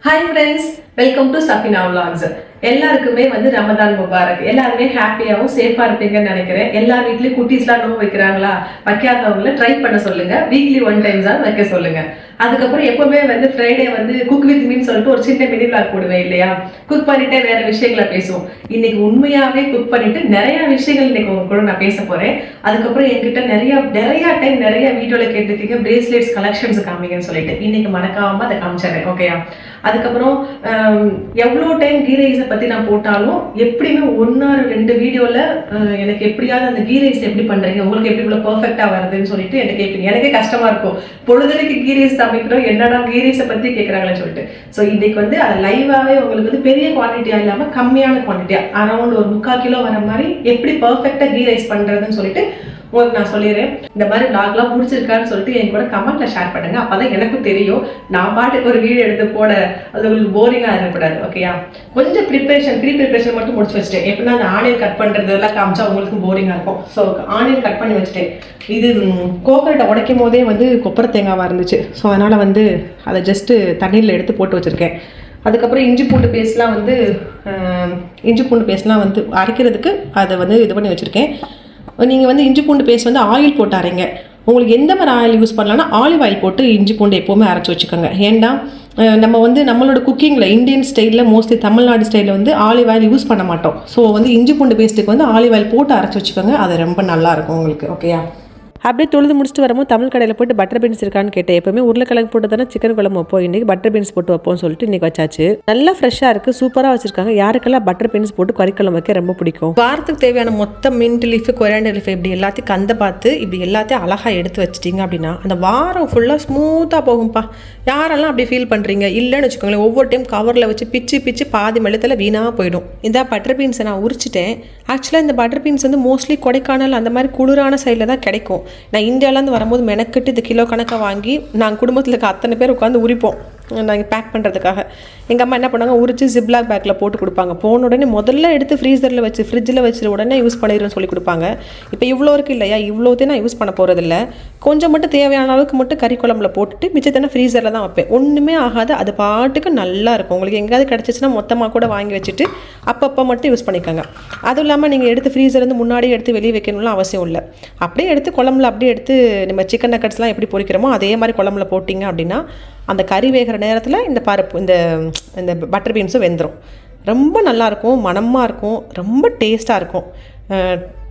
Hi friends, welcome to Safina Vlogs. எல்லாருக்குமே Ramadan Mubarak. எல்லாருமே ஹாப்பியாவும் சேஃபா இருப்பீங்கன்னு நினைக்கிறேன். எல்லார் வீட்லயும் குட்டீஸ்லாம் நோவு வைக்கிறாங்களா? வைக்காதவங்கள ட்ரை பண்ண சொல்லுங்க. வீக்லி 1 டைம்ஸ் தான் வைக்க சொல்லுங்க. அதுக்கப்புறம் எப்பவுமே ஃப்ரைடே குக் வித் மீன்னு சொல்லிட்டு ஒரு சின்ன மினி விளாக் போடுவேன் இல்லையா? குக் பண்ணிட்டே வேற விஷயங்களை பேசுவோம். இன்னைக்கு உண்மையாவே குக் பண்ணிட்டு நிறைய விஷயங்கள் இன்னைக்கு உங்க கூட நான் பேச போறேன். அதுக்கப்புறம் என்கிட்ட நிறைய டைம் நிறைய வீடியோல கேட்டுருக்கீங்க பிரேஸ்லெட்ஸ் கலெக்ஷன்ஸ் காமிங்கன்னு சொல்லிட்டு இன்னைக்கு மறக்காம அதை காமிச்சிடுறேன். ஓகேயா? அதுக்கப்புறம் எவ்வளோ டைம் கீ ரைஸை பற்றி நான் போட்டாலும் எப்படியுமே 1 or 2 வீடியோவில் எனக்கு எப்படியாவது அந்த கீ ரைஸ் எப்படி பண்ணுறீங்க, உங்களுக்கு எப்படி இவ்வளோ பர்ஃபெக்டாக வருதுன்னு சொல்லிட்டு எனக்கு கேட்பீங்க. எனக்கே கஷ்டமாக இருக்கும், பொழுதுக்கு கீ ரைஸ் சமைக்கிறோம் என்னடா கீ ரைஸை பற்றி கேட்குறாங்களேன்னு சொல்லிட்டு. ஸோ இன்னைக்கு அதை லைவாகவே உங்களுக்கு பெரிய குவான்டிட்டியாக இல்லாமல் கம்மியான குவான்டிட்டியாக அரௌண்ட் ஒரு 3/4 கிலோ வர மாதிரி எப்படி பர்ஃபெக்டாக கீ ரைஸ் பண்ணுறதுன்னு சொல்லிட்டு உங்களுக்கு நான் சொல்லிடுறேன். இந்த மாதிரி விளாக்லாம் பிடிச்சிருக்கான்னு சொல்லிட்டு என் கூட கமெண்ட்ல ஷேர் பண்ணுங்க. அப்பதான் எனக்கும் தெரியும் நான் பாட்டுக்கு ஒரு வீடியோ எடுத்து போட அது உங்களுக்கு போரிங்கா இருக்கக்கூடாது. ஓகேயா? கொஞ்சம் ப்ரீ ப்ரிப்பரேஷன் மட்டும் முடிச்சு வச்சுட்டேன். எப்படின்னா அந்த ஆனியன் கட் பண்றது எல்லாம் காமிச்சா உங்களுக்கு போரிங்கா இருக்கும். ஸோ ஆனியன் கட் பண்ணி வச்சுட்டேன். இது கோகனட்டை உடைக்கும் போதே கொப்பரை தேங்காவா இருந்துச்சு. ஸோ அதனால அதை ஜஸ்ட் தண்ணியில் எடுத்து போட்டு வச்சிருக்கேன். அதுக்கப்புறம் இஞ்சி பூண்டு பேஸ்ட்லாம் அரைக்கிறதுக்கு அதை இது பண்ணி வச்சுருக்கேன். நீங்கள் இஞ்சி பூண்டு பேஸ்ட் ஆயில் போட்டு அரைங்க. உங்களுக்கு எந்த மாதிரி ஆயில் யூஸ் பண்ணலாம்னா ஆலிவ் ஆயில் போட்டு இஞ்சி பூண்டு எப்போவுமே அரைச்சி வச்சுக்கோங்க. ஏன்னா நம்ம நம்மளோட குக்கிங்கில் இந்தியன் ஸ்டைலில் மோஸ்ட்லி தமிழ்நாடு ஸ்டைலில் ஆலிவ் ஆயில் யூஸ் பண்ண மாட்டோம். ஸோ இஞ்சி பூண்டு பேஸ்ட்டுக்கு ஆலிவ் ஆயில் போட்டு அரைச்சி வச்சுக்கோங்க. அது ரொம்ப நல்லாயிருக்கும் உங்களுக்கு. ஓகேயா? அப்படியே தொழுது முடிச்சுட்டு வரும்போது தமிழ் கடையில் போய்ட்டு பட்டர் பீன்ஸ் இருக்கான்னு கேட்டேன். எப்பவுமே உருளைக்கிழங்கு போட்டு தானே சிக்கன் குழம்பு வைப்போம், இன்றைக்கி பட்டர் பீன்ஸ் போட்டு வைப்போம்னு சொல்லிட்டு இன்றைக்கி வச்சாச்சு. நல்லா ஃப்ரெஷ்ஷாக இருக்குது, சூப்பராக வச்சுருக்காங்க. யாருக்கெல்லாம் பட்டர் பீன்ஸ் போட்டு கறிக்குழம்பு வைக்க ரொம்ப பிடிக்கும். வாரத்துக்கு தேவையான மொத்த மின்ட் லீஃப், கொரியாண்டர் லீஃப் இப்படி எல்லாத்தையும் கந்த பார்த்து இப்படி எல்லாத்தையும் அழகாக எடுத்து வச்சிட்டிங்க அப்படின்னா அந்த வாரம் ஃபுல்லாக ஸ்மூத்தாக போகும்ப்பா. யாரெல்லாம் அப்படி ஃபீல் பண்ணுறீங்க இல்லைன்னு வச்சுக்கோங்களேன், ஒவ்வொரு டைம் கவரில் வச்சு பிச்சு பாதி மெழுத்தில் வீணாக போயிடும். இந்த பட்டர் பீன்ஸை நான் உரிச்சிட்டேன். ஆக்சுவலாக இந்த பட்டர் பீன்ஸ் மோஸ்ட்லி கொடைக்கானல் அந்த மாதிரி குளிரான சைடில் தான் கிடைக்கும். நான் இந்தியாவிலேருந்து வரும்போது மெனக்கிட்டு இது கிலோ கணக்காக வாங்கி நாங்கள் குடும்பத்தில் இருக்க அத்தனை பேர் உட்காந்து உரிப்போம். நாங்கள் பேக் பண்ணுறதுக்காக எங்கள் அம்மா என்ன பண்ணாங்க, உரிச்சு ஜிப்லாக் பேக்கில் போட்டு கொடுப்பாங்க. போன உடனே முதல்ல எடுத்து ஃப்ரீசரில் வச்சு ஃப்ரிட்ஜில் வச்சு உடனே யூஸ் பண்ணிடுன்னு சொல்லி கொடுப்பாங்க. இப்போ இவ்வளோ இருக்குது இல்லையா, இவ்வளோத்தையும் நான் யூஸ் பண்ண போகிறதில்ல. கொஞ்சம் மட்டும் தேவையான அளவுக்கு மட்டும் கறி குழம்புல போட்டுட்டு மிச்சத்தை ஃப்ரீசரில் தான் வைப்பேன். ஒன்றுமே ஆகாது, அது பாட்டுக்கு நல்லா இருக்கும். உங்களுக்கு எங்கேயாவது கிடச்சிச்சின்னா மொத்தமாக கூட வாங்கி வச்சுட்டு அப்பப்போ மட்டும் யூஸ் பண்ணிக்கோங்க. அதுவும் இல்லாமல் நீங்கள் எடுத்து ஃப்ரீசர்லேருந்து முன்னாடியே எடுத்து வெளியே வைக்கணும்லாம் அவசியம் இல்லை. அப்படியே எடுத்து குழம்புல அப்படியே எடுத்து நம்ம சிக்கன் நக்கட்ஸ்லாம் எப்படி பொரிக்கிறோமோ அதே மாதிரி குழம்புல போட்டிங்க அப்படின்னா அந்த கறி வேகிற நேரத்தில் இந்த பருப்பு இந்த பட்டர் பீன்ஸும் வெந்துடும். ரொம்ப நல்லாயிருக்கும், மணமாக இருக்கும், ரொம்ப டேஸ்ட்டாக இருக்கும்.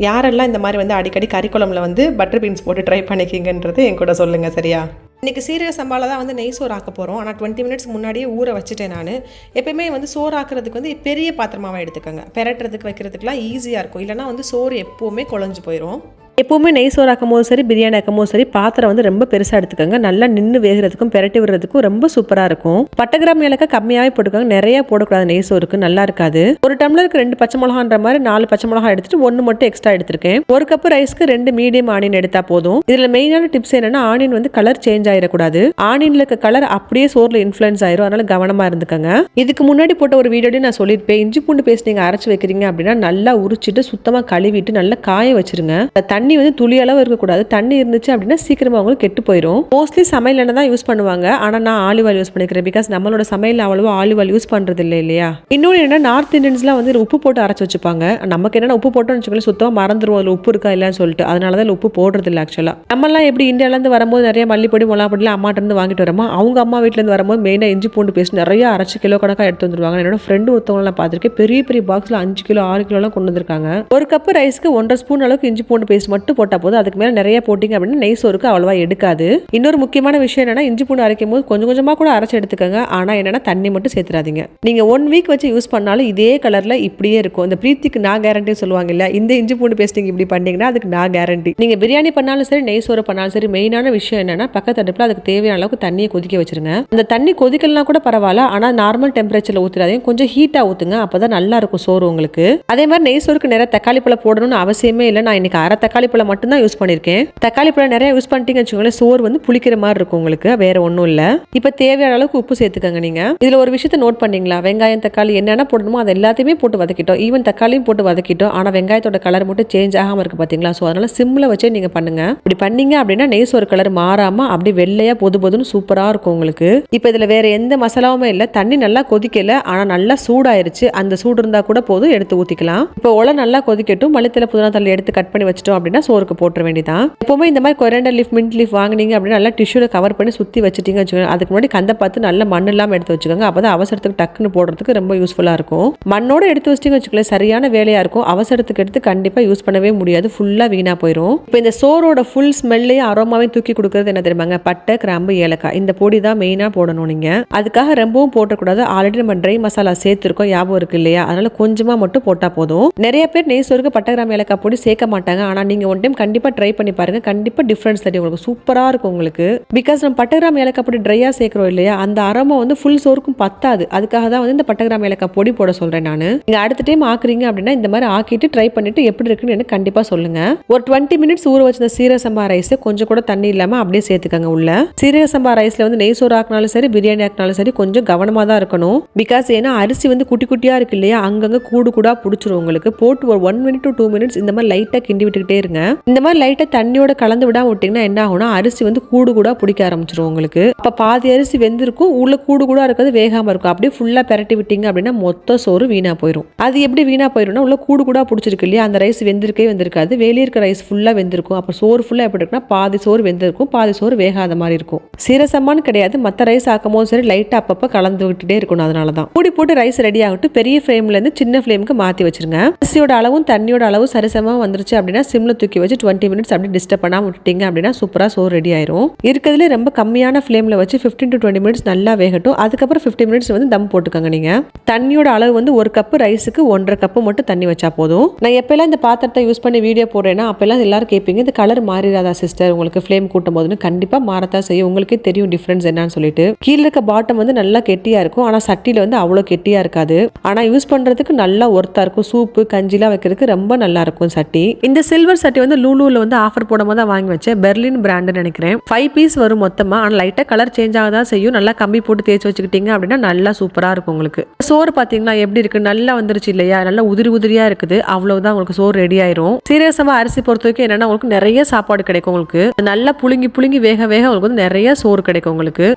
யாரெல்லாம் இந்த மாதிரி அடிக்கடி கறி குழம்புல பட்டர் பீன்ஸ் போட்டு ட்ரை பண்ணிக்கிங்கன்றது என் கூட சொல்லுங்கள். சரியா? இன்றைக்கி சீரக சம்பாவில் தான் நெய் சோறு ஆக்க போகிறோம். ஆனால் 20 மினிட்ஸ் முன்னாடியே ஊற வச்சுட்டேன். நான் எப்போயுமே சோறு ஆக்கிறதுக்கு பெரிய பாத்திரமாகவே எடுத்துக்கோங்க. பெரட்டுறதுக்கு வைக்கிறதுக்குலாம் ஈஸியாக இருக்கும். இல்லைனா சோறு எப்போவுமே குழஞ்சு போயிடும். எப்போவுமே நெய் சோறு ஆக்கும் போது சரி, பிரியாணி ஆக்கும் போது சரி, பாத்திரம் ரொம்ப பெருசாக எடுத்துக்கோங்க. நல்லா நின்று வேகிறதுக்கும் பெரட்டி விடுறதுக்கும் ரொம்ப சூப்பராக இருக்கும். பட்டை கிராம் ஏலக்காய் கம்மியாகவே போட்டுக்கோங்க, நிறைய போடக்கூடாது. நெய் சோறுக்கு நல்லா இருக்காது. ஒரு டம்ளருக்கு 2 பச்சை மிளகான்ற மாதிரி 4 பச்சை மிளகா எடுத்துட்டு 1 மட்டும் எக்ஸ்ட்ரா எடுத்திருக்கேன். 1 கப் ரைஸ்க்கு 2 மீடியம் ஆனியன் எடுத்தா போதும். இதில் மெயினான டிப்ஸ் என்னன்னா, ஆனியன் கலர் சேஞ்ச் ஆயிடக்கூடாது. ஆனியன்ல இருக்க கலர் அப்படியே சோறுல இன்ஃப்ளூயன்ஸ் ஆயிரும். அதனால கவனமா இருந்துக்கோங்க. இதுக்கு முன்னாடி போட்ட ஒரு வீடியோட நான் சொல்லியிருப்பேன், இஞ்சி பூண்டு பேஸ்ட் நீங்க அரைச்சு வைக்கிறீங்க அப்படின்னா நல்லா உரிச்சிட்டு சுத்தமா கழுவிட்டு நல்லா காய வச்சிருங்க. தண்ணி துளி அளவு இருக்கக்கூடாது. தண்ணி இருந்துச்சு அப்படின்னா சீக்கிரமா உங்களுக்கு கெட்டு போயிடும். மோஸ்ட்லி சமையல் எண்ணெய் தான் யூஸ் பண்ணுவாங்க. ஆனா நான் ஆலிவ் ஆயில் யூஸ் பண்ணிக்கிறேன். பிகாஸ் நம்மளோட சமையல் அவ்வளவா ஆலிவ் ஆயில் யூஸ் பண்றது இல்லை இல்லையா? இன்னொன்று என்ன, நார்த் இந்தியன்ஸ்லாம் உப்பு போட்டு அரைச்சு வச்சுப்பாங்க. நமக்கு என்னன்னா உப்பு போட்டோம்னு வச்சுக்கோங்களேன், சுத்தமா மறந்துடுவோம் அதில் உப்பு இருக்கா இல்லைன்னு சொல்லிட்டு. அதனாலதான் உப்பு போடுறது இல்லை. ஆக்சுவலா நம்மலாம் எப்படி இந்தியாவிலேருந்து வரும்போது நிறைய மல்லிப்பொடி மிளகாப்பொடிலாம் அம்மாட்ட இருந்து வாங்கிட்டு வரமா, அவங்க அம்மா வீட்டுல இருந்து வரும்போது மெயினா இஞ்சி பூண்டு பேஸ்ட் நிறைய அரைச்சு கிலோ கணக்காக எடுத்து வந்துருவாங்க. என்னோட ஃப்ரெண்டு ஒருத்தவங்களாம் பார்த்துருக்கேன், பெரிய பாக்ஸ்ல 5 கிலோ 6 கிலோலாம் கொண்டு வந்திருக்காங்க. 1 கப் ரைஸ்க்கு 1.5 ஸ்பூன் அளவுக்கு இஞ்சி பூண்டு பேஸ்ட் மட்டும் போட்டா போதும். அதுக்கு மேல நிறைய போட்டிங்க அப்படின்னா நெய் சோறுக்கு அவ்வளவா எடுக்காது. இன்னொரு முக்கியமான விஷயம் என்னன்னா, இஞ்சி பூண்டு அரைக்கும் போது கொஞ்சமா கூட அரைச்சு எடுத்துக்கோங்க. ஆனா என்னன்னா, தண்ணி மட்டும் சேர்த்துறாதீங்க. நீங்க 1 வீக் வச்சு யூஸ் பண்ணாலும் இதே கலர்ல இப்படியே இருக்கும். இந்த பிரீத்திக்கு நான் கேரண்டி சொல்லுவாங்க இல்ல, இந்த இஞ்சி பூண்டு பேஸ்ட் இப்படி பண்ணீங்கன்னா அதுக்கு நான் கேரண்டி. நீங்க பிரியாணி பண்ணாலும் சரி, நெய் சோறு பண்ணாலும் சரி, மெயினான விஷயம் என்னன்னா பக்கத்து அடுப்புல அதுக்கு தேவையான அளவுக்கு தண்ணியை கொதிக்க வச்சிருங்க. அந்த தண்ணி கொதிக்கலாம் கூட பரவாயில்ல, ஆனா நார்மல் டெம்பரேச்சர்ல ஊத்துறாதீங்க, கொஞ்சம் ஹீட்டா ஊத்துங்க. அப்பதான் நல்லா இருக்கும் சோறு உங்களுக்கு. அதே மாதிரி நெய் சோறுக்கு நிறைய தக்காளி பழம் போடணும்னு அவசியமே இல்லை. நான் இன்னைக்கு 1/2 தக்காளி தக்காளி பழம் மட்டும் தான் யூஸ் பண்ணியிருக்கேன். தக்காளி பழம் நிறைய யூஸ் பண்ணிட்டீங்கன்னு வச்சுக்கோங்களேன், சோறு வந்து புளிக்கிற மாதிரி இருக்கும் உங்களுக்கு, வேற ஒன்றும் இல்லை. இப்போ தேவையான அளவுக்கு உப்பு சேர்த்துக்கங்க. நீங்க இதுல ஒரு விஷயத்தை நோட் பண்ணீங்களா, வெங்காயம் தக்காளி என்னென்ன போடணுமோ அது எல்லாத்தையுமே போட்டு வதக்கிட்டோம், ஈவன் தக்காளியும் போட்டு வதக்கிட்டோம். ஆனா வெங்காயத்தோட கலர் மட்டும் சேஞ்ச் ஆகாம இருக்கு பாத்தீங்களா. ஸோ அதனால சிம்ல வச்சே நீங்க பண்ணுங்க. இப்படி பண்ணீங்க அப்படின்னா நெய் சோறு கலர் மாறாம அப்படி வெள்ளையா பொது பொதுன்னு சூப்பரா இருக்கும் உங்களுக்கு. இப்போ இதுல வேற எந்த மசாலாவுமே இல்லை, தண்ணி நல்லா கொதிக்கல, ஆனா நல்லா சூடாயிருச்சு. அந்த சூடு இருந்தா கூட போதும், எடுத்து ஊத்திக்கலாம். இப்போ உலை நல்லா கொதிக்கட்டும். மல்லித்தலை புதினா தள்ளி எடுத்து கட் பண்ணி வச்சிட்டோம் அப்படின்னா சோறுக்கு போட்டுற வேண்டியதான். எப்பவுமே இந்த மாதிரி கொரியண்டர் லீஃப் மின்ட் லீஃப் வாங்கினீங்க அப்படின்னா நல்லா டிஷ்யூல கவர் பண்ணி சுத்தி வச்சுட்டீங்க வச்சுக்கோங்க. அதுக்கு முன்னாடி கந்த பார்த்து நல்ல மண் இல்லாம எடுத்து வச்சுக்கோங்க. அப்பதான் அவசரத்துக்கு டக்குன்னு போடுறதுக்கு ரொம்ப யூஸ்ஃபுல்லா இருக்கும். மண்ணோட எடுத்து வச்சிட்டீங்க வச்சுக்கோங்களேன், சரியான வேலையா இருக்கும். அவசரத்துக்கு எடுத்து கண்டிப்பா யூஸ் பண்ணவே முடியாது, ஃபுல்லா வீணா போயிடும். இப்போ இந்த சோரோட ஃபுல் ஸ்மெல்லையும் அரோமாவையும் தூக்கி கொடுக்கறது என்ன தெரியுமாங்க, பட்டை கிராம்பு ஏலக்காய். இந்த பொடி தான் மெயினா போடணும் நீங்க. அதுக்காக ரொம்பவும் போட்டக்கூடாது. ஆல்ரெடி நம்ம ட்ரை மசாலா சேர்த்துருக்கோம், ஞாபகம் இருக்கு இல்லையா. அதனால கொஞ்சமா மட்டும் போட்டா போதும். நிறைய பேர் நெய் சோறுக்கு பட்டை கிராம்பு ஏலக்காய் பொடி சேர்க்க மாட்டாங்க. ஆனா நீங்க ஒன் டைம் கண்டிப்பா ட்ரை பண்ணி பாருங்க, கண்டிப்பா டிஃபரன்ஸ் தெரியும் உங்களுக்கு, சூப்பரா இருக்கும் உங்களுக்கு. பிகாஸ் நம்ம பட்டை கிராம்பு ஏலக்காய் பொடி ட்ரையா சேர்க்கிறோம் இல்லையா, அந்த அரோமா வந்து ஃபுல் சோறுக்கும் பத்தாது. அதுக்காக தான் வந்து இந்த பட்டை கிராம்பு ஏலக்காய் பொடி போட சொல்றேன் நான். நீங்க அடுத்த டைம் ஆக்குறீங்க அப்படின்னா இந்த மாதிரி ஆக்கிட்டு ட்ரை பண்ணிட்டு எப்படி இருக்குன்னு எனக்கு கண்டிப்பா சொல்லுங்க. ஒரு 20 மினிட்ஸ் ஊற வச்சிருந்த சீரக சம்பா ரைஸ் கொஞ்சம் கூட தண்ணி இல்லாம அப்படியே சேர்த்துக்கங்க உள்ள. சீரக சம்பா ரைஸ்ல வந்து நெய் சோறு ஆக்கினாலும் சரி, பிரியாணி ஆக்கினாலும் சரி, கொஞ்சம் கவனமா தான் இருக்கணும். பிகாஸ் ஏன்னா அரிசி வந்து குட்டி குட்டியா இருக்கு இல்லையா, அங்கங்க கூடு கூடா பிடிச்சிரும் உங்களுக்கு. போட்டு ஒரு 1 minute to 2 minutes இந்த மாதிரி லைட்டா கிண்டி விட்டுக்கிட்டே இருங்க. இந்த மாதிரி லைட்டா தண்ணியோட கலந்து விடாம விட்டீங்கன்னா என்ன ஆகும்னா அரிசி வந்து கூடு கூட பிடிக்க ஆரம்பிச்சிடும் உங்களுக்கு. அப்ப பாதி அரிசி வெந்திருக்கும், உள்ள கூடு கூட இருக்கிறது வேகாம இருக்கும். அப்படியே ஃபுல்லா பெரட்டி விட்டீங்க அப்படின்னா மொத்த சோறு வீணா போயிடும். அது எப்படி வீணா போயிடும்னா உள்ள கூடு கூட பிடிச்சிருக்கு இல்லையா, அந்த ரைஸ் வெந்திருக்காது. வெளியே இருக்க ரைஸ் ஃபுல்லா வெந்திருக்கும். அப்ப சோறு ஃபுல்லா எப்படி இருக்குன்னா பாதி சோறு வெந்திருக்கும், பாதி சோறு வேகாத மாதிரி இருக்கும். சீரசமானு கிடையாது, மற்ற ரைஸ் ஆக்கும் போது சரி லைட்டா அப்பப்ப கலந்து விட்டுட்டே இருக்கணும். அதனாலதான் மூடி போட்டு ரைஸ் ரெடி ஆகட்டும். பெரிய ஃப்ளேம்ல இருந்து சின்ன ஃப்ளேமுக்கு மாத்தி வச்சிருங்க. அரிசியோட அளவும் தண்ணியோட அளவும் சரிசமா வந்துருச்சு அப்படின்னா சிம்ல தூக்கி வச்சு 20 மினிட்ஸ் அப்படி டிஸ்டர்ப் பண்ணாம விட்டுட்டீங்க அப்படின்னா சூப்பரா சோறு ரெடி ஆயிரும். இருக்கிறதுல ரொம்ப கம்மியான ஃப்ளேம்ல வச்சு 15 to 20 மினிட்ஸ் நல்லா வேகட்டும். அதுக்கப்புறம் 15 மினிட்ஸ் வந்து தம் போட்டுக்கோங்க. நீங்க தண்ணியோட அளவு வந்து ஒரு கப்பு ரைஸுக்கு 1.5 கப்பு மட்டும் தண்ணி வச்சா போதும். நான் எப்பெல்லாம் இந்த பாத்திரத்தை யூஸ் பண்ணி வீடியோ போடுறேன்னா அப்பெல்லாம் எல்லாரும் கேட்பீங்க, இந்த கலர் மாறிடாதா சிஸ்டர் உங்களுக்கு ஃப்ளேம் கூட்டும் போதுன்னு. கண்டிப்பா மாறத்தான் செய்யும், உங்களுக்கே தெரியும் டிஃபரன்ஸ் என்னன்னு சொல்லிட்டு. கீழே இருக்க பாட்டம் வந்து நல்லா கெட்டியா இருக்கும், ஆனா சட்டியில வந்து அவ்வளவு கெட்டியா இருக்காது. ஆனா யூஸ் பண்றதுக்கு நல்லா ஒர்த்தா இருக்கும். சூப்பு கஞ்சிலாம் வைக்கிறதுக்கு ரொம்ப நல்லா இருக்கும் சட்டி. இந்த சில்வர் சட்டி வந்து லூலூல வந்து ஆஃபர் போடும் போது வாங்கி வச்சேன். பெர்லின் பிராண்ட் நினைக்கிறேன். 5 பீஸ் வரும் மொத்தமா. ஆனா லைட்டா கலர் சேஞ்ச் ஆகதான் செய்யும். நல்லா கம்பி போட்டு தேய்ச்சி வச்சுக்கிட்டீங்க அப்படின்னா நல்லா சூப்பரா இருக்கும் உங்களுக்கு. சோறு பாத்தீங்கன்னா எப்படி இருக்கு, நல்லா வந்துருச்சு இல்லையா, நல்லா உதிரி உதிரியா இருக்குது. அவ்வளவுதான் உங்களுக்கு சோறு ரெடி ஆயிரும். சீரக சம்பா அரிசி பொறுத்த வரைக்கும் என்னன்னா உங்களுக்கு நிறைய சாப்பாடு கிடைக்கும் உங்களுக்கு. நல்லா புழுங்கி புழுங்கி வேக வேக உங்களுக்கு வந்து நிறைய சோறு கிடைக்கும் உங்களுக்கு.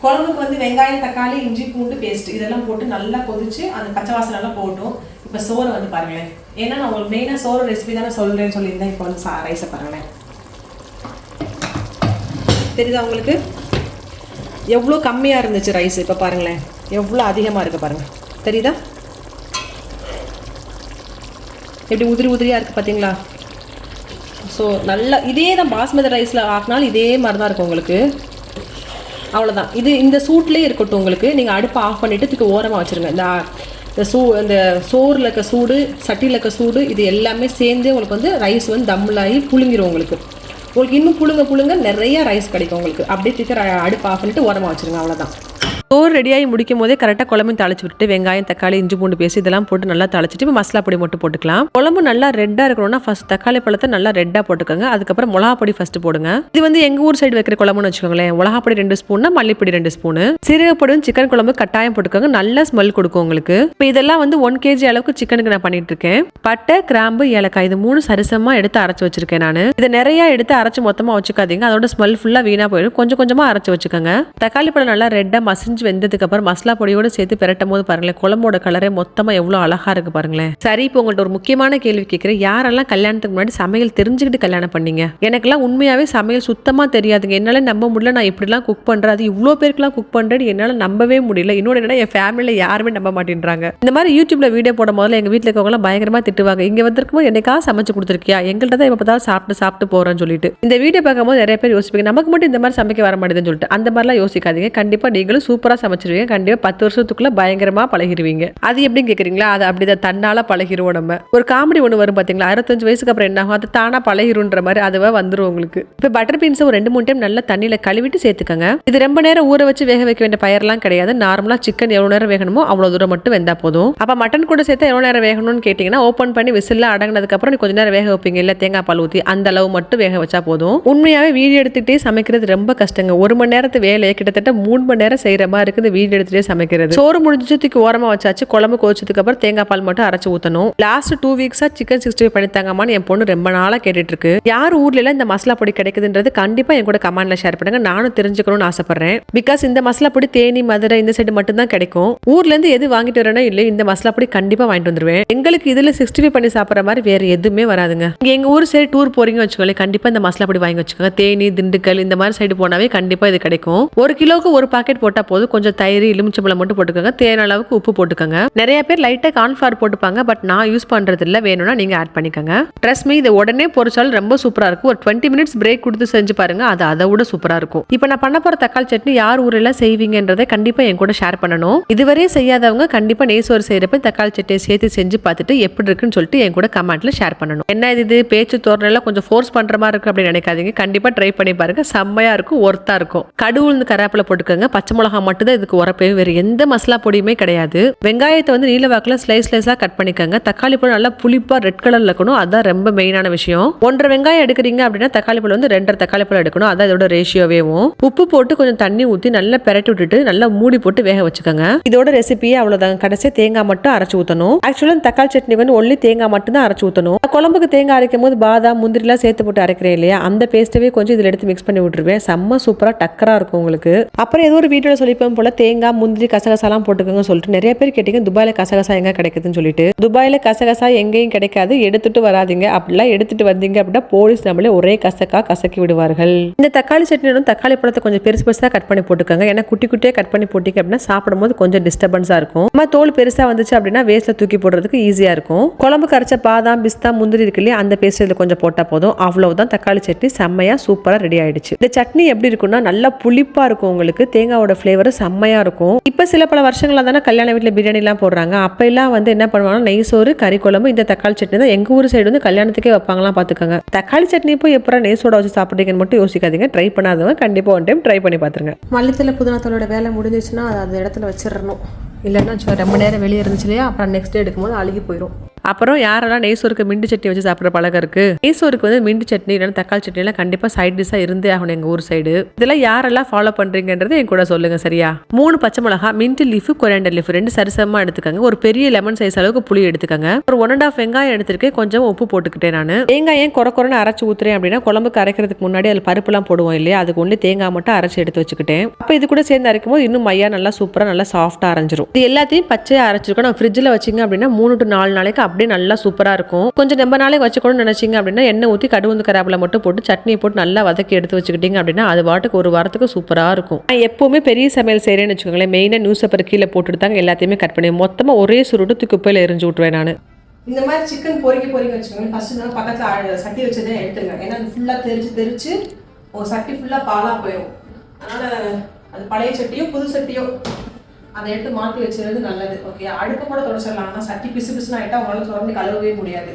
குழம்புக்கு வந்து வெங்காயம் தக்காளி இஞ்சி பூண்டு பேஸ்ட் இதெல்லாம் போட்டு நல்லா கொதிச்சு அந்த பச்சை வாசனை எல்லாம் போட்டும். இப்போ சோறு வந்து பாருங்களேன், ஏன்னா நான் உங்களுக்கு மெயினாக சோறு ரெசிபி தானே சொல்கிறேன்னு சொல்லியிருந்தேன். இப்போ வந்து ரைஸை பாருங்களேன், தெரியுதா உங்களுக்கு எவ்வளோ கம்மியாக இருந்துச்சு ரைஸ், இப்போ பாருங்களேன் எவ்வளோ அதிகமாக இருக்குது பாருங்கள், தெரியுதா எப்படி உதிரி உதிரியாக இருக்குது பார்த்தீங்களா. ஸோ நல்லா இதே தான் பாஸ்மதி ரைஸில் ஆக்கினாலும் இதே மாதிரி தான் இருக்கும் உங்களுக்கு. அவ்வளோதான், இது இந்த சூட்லேயே இருக்கட்டும் உங்களுக்கு. நீங்கள் அடுப்பை ஆஃப் பண்ணிவிட்டு இதுக்கு ஓரமாக வச்சுருங்க. இந்த சோறில் இருக்க சூடு சட்டியில் இருக்க சூடு இது எல்லாமே சேர்ந்து உங்களுக்கு வந்து ரைஸ் வந்து தம்லாகி புழுங்கிடும் உங்களுக்கு. இன்னும் புழுங்க நிறைய ரைஸ் கிடைக்கும் உங்களுக்கு. அப்படியே தூக்கி அடுப்பு ஆஃப் பண்ணிவிட்டு ஓரமாக வச்சுருங்க. அவ்வளோதான். சோறு ரெடியாகி முடிக்கும் போதே கரெக்டாக குழம்பு தாளிச்சு விட்டு வெங்காயம் தக்காளி இஞ்சி பூண்டு பேசி இதெல்லாம் போட்டு நல்லா தாளிச்சிட்டு இப்போ மசாலா பொடி மட்டும் போட்டுக்கலாம். குழம்பு நல்லா ரெட்டாக இருக்கணும்னா ஃபர்ஸ்ட் தக்காளி பழத்தை நல்லா ரெட்டாக போட்டுக்கோங்க. அதுக்கப்புறம் மிளகா பொடி ஃபர்ஸ்ட் போடுங்க. இது வந்து எங்கள் ஊர் சைடு வைக்கிற குழம்புன்னு வச்சுக்கோங்களேன். மிளகா பொடி 2 ஸ்பூன், மல்லிப்பொடி 2 ஸ்பூனு, சீரகப்பொடி சிக்கன் குழம்பு கட்டாயம் போட்டுக்கோங்க. நல்ல ஸ்மெல் கொடுக்கும் உங்களுக்கு. இப்போ இதெல்லாம் வந்து 1 kg அளவுக்கு சிக்கனுக்கு நான் பண்ணிட்டு இருக்கேன். பட்டை கிராம்பு ஏலக்காய் இது 3 சரிசமாக எடுத்து அரைச்சி வச்சிருக்கேன் நான். இதை நிறைய எடுத்து அரைச்சி மொத்தமாக வச்சுக்காதீங்க, அதோட ஸ்மெல் ஃபுல்லாக வீணாக போயிடும். கொஞ்சம் கொஞ்சமாக அரைச்சி வச்சுக்கோங்க. தக்காளி பழம் நல்லா ரெட்டாக மசிஞ்சு வெந்ததுக்கு அப்புறம் மசாலா பொடியோட சேர்த்து பெரட்டும் போது பாருங்களேன் குழம்போட கலரே மொத்தமா எவ்வளவு அழகா இருக்கு பாருங்களேன். சரி, இப்போ உங்கள்ட்ட ஒரு முக்கியமான கேள்வி கேட்கிறேன். யாரெல்லாம் கல்யாணத்துக்கு முன்னாடி சமையல் தெரிஞ்சுக்கிட்டு கல்யாணம் பண்ணீங்க? எனக்கெல்லாம் உண்மையாவே சமையல் சுத்தமா தெரியாதுங்க. என்னால நம்ப முடியல, நான் இப்படிலாம் குக் பண்றேன், அது இவ்வளோ பேருக்குலாம் குக் பண்றேன்னு என்னால நம்பவே முடியல. இன்னொன்று என்னன்னா என் ஃபேமிலியில யாருமே நம்ப மாட்டேன்றாங்க. இந்த மாதிரி யூடியூப்ல வீடியோ போடும் போதுல எங்க வீட்டில் இருக்கவங்க எல்லாம் பயங்கரமா திட்டுவாங்க. இங்க வந்திருக்கும் என்னைக்கா சமைச்சு கொடுத்துருக்கியா, எங்கள்கிட்ட தான் எப்ப பார்த்தாலும் சாப்பிட்டு போறேன்னு சொல்லிட்டு. இந்த வீடியோ பார்க்கும்போது நிறைய பேர் யோசிப்பீங்க நமக்கு மட்டும் இந்த மாதிரி சமைக்க வர மாட்டேதுன்னு சொல்லிட்டு. அந்த மாதிரிலாம் யோசிக்காதீங்க. கண்டிப்பா நீங்களும் சூப்பர் சூப்பராக சமைச்சிருவீங்க. கண்டிப்பாக 10 வருஷத்துக்குள்ளே பயங்கரமாக பழகிடுவீங்க. அது எப்படின்னு கேட்குறீங்களா? அது அப்படிதான் தன்னால் பழகிடுவோம். நம்ம ஒரு காமெடி ஒன்று வரும் பார்த்தீங்களா, 65 வயசுக்கு அப்புறம் என்ன ஆகும், அது தானாக பழகிருன்ற மாதிரி அதுவாக வந்துடும் உங்களுக்கு. இப்போ பட்டர் பீன்ஸை ஒரு 2-3 டைம் நல்லா தண்ணியில் கழுவிட்டு சேர்த்துக்கங்க. இது ரொம்ப நேரம் ஊற வச்சு வேக வைக்க வேண்டிய பயிரெல்லாம் கிடையாது. நார்மலாக சிக்கன் எவ்வளோ நேரம் வேகணுமோ அவ்வளோ தூரம் மட்டும் வெந்தா போதும். அப்போ மட்டன் கூட சேர்த்து எவ்வளோ நேரம் வேகணும்னு கேட்டிங்கன்னா, ஓப்பன் பண்ணி விசில் அடங்கினதுக்கப்புறம் கொஞ்சம் நேரம் வேக வைப்பீங்க இல்லை, தேங்காய் பால் ஊற்றி அந்த அளவு மட்டும் வேக வச்சா போதும். உண்மையாகவே வீடியோ எடுத்துகிட்டே சமைக்கிறது ரொம்ப கஷ்டங்க. 1 மணி நேரத்து வேலையை கிட்டத்தட்ட 3 மணி நேரம் செய்கிற மாதிரி இருக்குது வீடியோ எடுத்துகிட்டே சமைக்கிறது. சோறு முடிஞ்சு தூக்கி ஓரமாக வச்சாச்சு. குழம்பு கொதிச்சதுக்கு அப்புறம் தேங்காய் பால் மட்டும் அரைச்சு ஊற்றணும். லாஸ்ட் 2 வீக்ஸாக சிக்கன் 65 பண்ணித்தாங்கம்மான்னு என் பொண்ணு ரொம்ப நாளாக கேட்டுட்டு இருக்கு. யார் ஊர்ல எல்லாம் இந்த மசாலா பொடி கிடைக்குதுன்றது கண்டிப்பாக என் கூட கமெண்ட்ல ஷேர் பண்ணுங்க. நானும் தெரிஞ்சுக்கணும்னு ஆசைப்படுறேன். பிகாஸ் இந்த மசாலா பொடி தேனி, மதுரை இந்த சைடு மட்டும் தான் கிடைக்கும். ஊர்ல இருந்து எது வாங்கிட்டு வரேனோ இல்லை, இந்த மசாலா பொடி கண்டிப்பாக வாங்கிட்டு வந்துருவேன். எங்களுக்கு இதுல 65 பண்ணி சாப்பிட்ற மாதிரி வேற எதுவுமே வராதுங்க. இங்க எங்க ஊர் சைடு டூர் போறீங்க வச்சுக்கோங்களேன், கண்டிப்பா இந்த மசாலா பொடி வாங்கி வச்சுக்கோங்க. தேனி, திண்டுக்கல் இந்த மாதிரி சைடு போனாவே கண்டிப்பா இது கிடைக்கும். 1 கிலோவுக்கு 1 பாக்கெட் போட்டா போதும். கொஞ்சம் தயிர், எலுமிச்சம்பழம் மட்டும் போட்டுக்கோங்க. தேன அளவுக்கு உப்பு போட்டுக்கோங்க. நிறைய பேர் லைட்டா கார்ன்ஃபிளவர் போட்டுப்பாங்க, பட் நான் யூஸ் பண்றது இல்ல. வேணும்னா நீங்க ஆட் பண்ணிக்கோங்க. ட்ரஸ்ட் மீ, இது உடனே பொரிச்சாலும் ரொம்ப சூப்பரா இருக்கும். ஒரு 20 மினிட்ஸ் பிரேக் கொடுத்து செஞ்சு பாருங்க, அது அதை விட சூப்பரா இருக்கும். இப்போ நான் பண்ண போற தக்காளி சட்னி யார் ஊர்ல செய்வீங்கன்றதை கண்டிப்பா என் கூட ஷேர் பண்ணணும். இதுவரை செய்யாதவங்க கண்டிப்பா நெய்சோறு செய்யறப்ப தக்காளி சட்னியை சேர்த்து செஞ்சு பார்த்துட்டு எப்படி இருக்குன்னு சொல்லிட்டு என் கூட கமெண்ட்ல ஷேர் பண்ணணும். என்ன இது பேச்சு தோரணெல்லாம் கொஞ்சம் ஃபோர்ஸ் பண்ற மாதிரி இருக்கு அப்படின்னு நினைக்காதீங்க. கண்டிப்பா ட்ரை பண்ணி பாருங்க, செம்மையா இருக்கும், ஒர்த்தா இருக்கும். கடுகு, கருவேப்பிலை போட்டுக்கோங்க. பச்சை மிளகா மட்டும் தான் இதுக்கு உரப்பே, வேற எந்த மசாலா பொடியுமே கிடையாது. வெங்காயத்தை வந்து நீல வாக்குல ஸ்லைஸா கட் பண்ணிக்கோங்க. தக்காளி பழம் நல்லா புளிப்பா ரெட் கலர்ல இருக்கணும், அதான் ரொம்ப மெயினான விஷயம். 1.5 வெங்காயம் எடுக்கிறீங்க அப்படின்னா தக்காளி பழம் வந்து 2.5 தக்காளி பழம் எடுக்கணும், அதான் இதோட ரேஷியோவேவும். உப்பு போட்டு கொஞ்சம் தண்ணி ஊற்றி நல்லா பெரட்டி விட்டுட்டு நல்லா மூடி போட்டு வேக வச்சுக்கோங்க. இதோட ரெசிபியே அவ்வளவுதான். கடைசியா தேங்காய் மட்டும் அரைச்சு ஊற்றணும். ஆக்சுவலா தக்காளி சட்னி வந்து ஒன்லி தேங்காய் மட்டும் தான் அரைச்சு ஊற்றணும். குழம்புக்கு தேங்காய் அரைக்கும் போது பாதாம், முந்திரிலாம் சேர்த்து போட்டு அரைக்கிறேன் இல்லையா, அந்த பேஸ்ட்டவே கொஞ்சம் இதில் எடுத்து மிக்ஸ் பண்ணி விட்டுருவேன். செம்ம சூப்பரா டக்கரா இருக்கும் உங்களுக்கு. அப்புறம் ஏதோ ஒரு வீடியோல சொல்லிப்போம் போல தேங்காய், முந்திரி, கசகசாலாம் போட்டுக்கோங்க சொல்லிட்டு நிறைய பேர் கேட்டீங்க துபாயில கசகசா எங்க கிடைக்குதுன்னு சொல்லிட்டு. துபாயில கசகசா எங்கேயும் கிடைக்காது, எடுத்துட்டு வராதிங்க. அப்படிலாம் எடுத்துட்டு வந்தீங்க அப்படின்னா போலீஸ் நம்மளே ஒரே கசக்கி விடுவார்கள். இந்த தக்காளி சட்னியோட தக்காளி பழத்தை கொஞ்சம் பெருசு பெருசா கட் பண்ணி போட்டுக்கோங்க. ஏன்னா குட்டி குட்டியா கட் பண்ணி போட்டீங்க அப்படின்னா சாப்பிடும்போது கொஞ்சம் டிஸ்டர்பன்ஸா இருக்கும். தோல் பெருசா வந்துச்சு அப்படின்னா வேஸ்ட்ல தூக்கி போடுறதுக்கு ஈஸியா இருக்கும். குழம்பு கரைச்ச பாதாம், பிஸ்தா, முந்திரி இருக்கு இல்லையா, அந்த பேஸ்ட் இதுல கொஞ்சம் போட்டா போதும். அவ்வளவுதான், தக்காளி சட்னி செம்மையா சூப்பரா ரெடி ஆயிடுச்சு. இந்த சட்னி எப்படி இருக்கும்னா நல்லா புளிப்பா இருக்கும் உங்களுக்கு. தேங்காயோட ஃபிளேவர் செம்மையா இருக்கும். இப்ப சில பல வருஷங்களா தானே கல்யாண வீட்டுல பிரியாணி எல்லாம் போடுறாங்க. அப்ப எல்லாம் வந்து என்ன பண்ணுவாங்கன்னா நெய் சோறு, கறி குழம்பு, இந்த தக்காளி சட்னி தான் எங்க ஊர் சைடு வந்து கல்யாணத்துக்கே வைப்பாங்களாம். பாத்துக்கோங்க. தக்காளி சட்னி போய் எப்போ நெய் சோடா வச்சு சாப்பிட்றீங்கன்னு மட்டும் யோசிக்காதீங்க. ட்ரை பண்ணாதவங்க கண்டிப்பா ஒன் டைம் ட்ரை பண்ணி பாத்துருங்க. மல்லித்தலை புதினாத்தோட வேலை முடிஞ்சிச்சுன்னா அது அந்த இடத்துல வச்சிடணும். இல்லைன்னா ரொம்ப நேரம் வெளியே இருந்துச்சு இல்லையா, அப்புறம் நெக்ஸ்ட் டே எடுக்கும்போது அழுகி போயிடும். அப்புறம் யாரெல்லாம் நெய்சோருக்கு மின்ட்டு சட்னி வச்சு சாப்பிட்ற பழக்கம் இருக்கு. நெய்சோருக்கு வந்து மின்ட்டு சட்னி இல்லைன்னா தக்காளி சட்னி எல்லாம் கண்டிப்பா சைட் டிஷ்ஷா இருந்தே ஆகணும் எங்க ஊர் சைடு. இதெல்லாம் யாரெல்லாம் ஃபாலோ பண்றீங்கன்றது என் கூட சொல்லுங்க சரியா. 3 பச்சை மிளகா, மின்ட் லீஃப், கொரியாண்டர் லீஃப் 2 சரிசமமா எடுத்துக்கங்க. ஒரு பெரிய லெமன் சைஸ் அளவுக்கு புளி எடுத்துக்கங்க. ஒரு 1.5 வெங்காயம் எடுத்திருக்கேன். கொஞ்சம் உப்பு போட்டுக்கிட்டேன். நான் வெங்காயம் குறைன்னு அரைச்சு ஊத்துறேன் அப்படின்னா குழம்புக்கு அரைக்கிறதுக்கு முன்னாடி அதில் பருப்புலாம் போடுவோம் இல்லையா, அதுக்கு ஒன்லி தேங்காய் மட்டும் அரைச்சு எடுத்து வச்சுக்கிட்டேன். அப்ப இது கூட சேர்ந்து அரைக்கும் போது இன்னும் மையா நல்லா சூப்பரா நல்லா சாஃப்டா அரைஞ்சிரும். இது எல்லாத்தையும் பச்சையா அரைச்சிருக்கோம். நான் ஃப்ரிட்ஜில் வச்சிங்க அப்படின்னா 3 to 4 நாளைக்கு அப்படியே நல்லா சூப்பரா இருக்கும். கொஞ்சம் ரொம்ப நாளைக்கு வச்சுக்கணும்னு நினைச்சீங்க அப்படின்னா எண்ணெய் ஊற்றி கடுகு, கருவேப்பிலை மட்டும் போட்டு சட்னி போட்டு நல்லா வதக்கி எடுத்து வச்சுக்கிட்டீங்க அப்படின்னா அது பாட்டுக்கு 1 வாரத்துக்கு சூப்பரா இருக்கும். நான் எப்பவுமே பெரிய சமையல் செய்யறேன்னு வச்சுக்கோங்களேன், மெயினா நியூஸ் பேப்பர் கீழே போட்டுட்டு தாங்க எல்லாத்தையுமே கட் பண்ணி மொத்தமா ஒரே சுருட்டு தூக்கி குப்பையில எரிஞ்சு விட்டுருவேன். நான் இந்த மாதிரி சிக்கன் பொறிக்க வச்சுக்கோங்க. ஃபர்ஸ்ட் நான் பக்கத்துல சட்டி வச்சதே எடுத்துருங்க. ஏன்னா அது ஃபுல்லா தெரிச்சு ஒரு சட்டி ஃபுல்லா பாலா போயிடும். அதனால அது பழைய சட்டியோ புது சட்டியோ அதை எடுத்து மாற்றி வச்சுறது நல்லது. ஓகே, அடுப்பு கூட தொடச்சிடலாம். ஆனால் சட்டி பிசுன்னு ஆகிட்டா உங்களால் தொடர்ந்து கழுவவே முடியாது.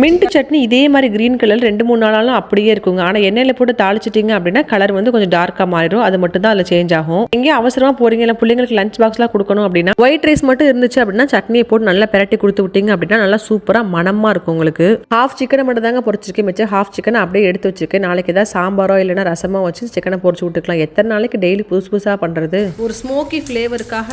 மின்ட் சட்னி இதே மாதிரி கிரீன் கலர் 2-3 நாளாலும் அப்படியே இருக்குங்க. ஆனால் எண்ணெயில் போட்டு தாளிச்சிட்டிங்க அப்படின்னா கலர் வந்து கொஞ்சம் டார்க்காக மாறிடும். அது மட்டும் தான் அதில் சேஞ்ச் ஆகும். எங்கேயும் அவசரமாக போறீங்க இல்லை பிள்ளைங்களுக்கு லஞ்ச் பாக்ஸ்லாம் கொடுக்கணும் அப்படின்னா ஒயிட் ரைஸ் மட்டும் இருந்துச்சு அப்படின்னா சட்னியை போட்டு நல்லா பெரட்டி கொடுத்து விட்டீங்க அப்படின்னா நல்லா சூப்பராக மனமாக இருக்கும் உங்களுக்கு. ஹாஃப் சிக்கனை மட்டும் தாங்க பொரிச்சிருக்கேன். மிச்சம் ஹாஃப் சிக்கனை அப்படியே எடுத்து வச்சிருக்கேன். நாளைக்கு ஏதாவது சாம்பாரோ இல்லைன்னா ரசமோ வச்சு சிக்கனை பொரிச்சு விட்டுக்கலாம். எத்தனை நாளைக்கு டெய்லி புதுசாக பண்ணுறது. ஒரு ஸ்மோக்கி ஃப்ளேவருக்காக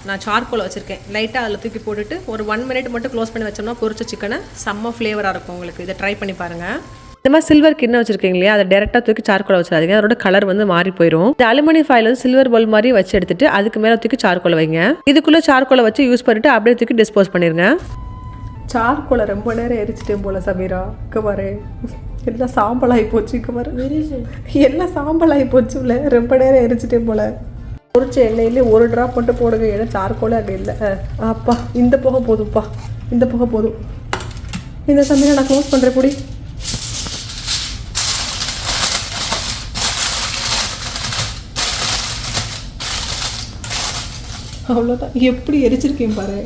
நான் சார்கோல் வச்சுருக்கேன். லைட்டாக அதில் தூக்கி போட்டுட்டு ஒரு 1 minute மட்டும் க்ளோஸ் பண்ணி வச்சோம்னா பொரிச்ச சிக்கனை செம்ம ஃப்ளேவராக இருக்கும் உங்களுக்கு. இதை ட்ரை பண்ணி பாருங்கள். இந்த மாதிரி சில்வர் கிண்ணம் வச்சிருக்கீங்க இல்லையா, அதை டேரெக்டாக தூக்கி சார்கோலை வச்சிடாதீங்க. அதோட கலர் வந்து மாறி போயிடும். இந்த அலுமினியம் ஃபாயில் வந்து சில்வர் பல் மாதிரி வச்சு எடுத்துட்டு அதுக்கு மேலே தூக்கி சார்கோலை வைங்க. இதுக்குள்ளே சார்கோலை வச்சு யூஸ் பண்ணிட்டு அப்படியே தூக்கி டிஸ்போஸ் பண்ணிடுங்க. சார்கோலை ரொம்ப நேரம் எரிச்சிட்டேன் போல சமீரா. இங்கே பாரு, எல்லாம் சாம்பலாகி போச்சு. இங்கே பாரு, எல்லாம் சாம்பலாகி போச்சுல, ரொம்ப நேரம் எரிச்சிட்டேன் போல. பொரிச்ச எண்ணெயிலே 1 drop மட்டும் போடுங்க. ஏன்னா சார்கோலே அங்கே இல்லை. அப்பா, இந்த புகை போதும்ப்பா, இந்த புகை போதும். இந்த சமயம் நான் க்ளோஸ் பண்ணுறேன் பொடி. அவ்வளோதான். எப்படி எரிச்சிருக்கேன் பாரு.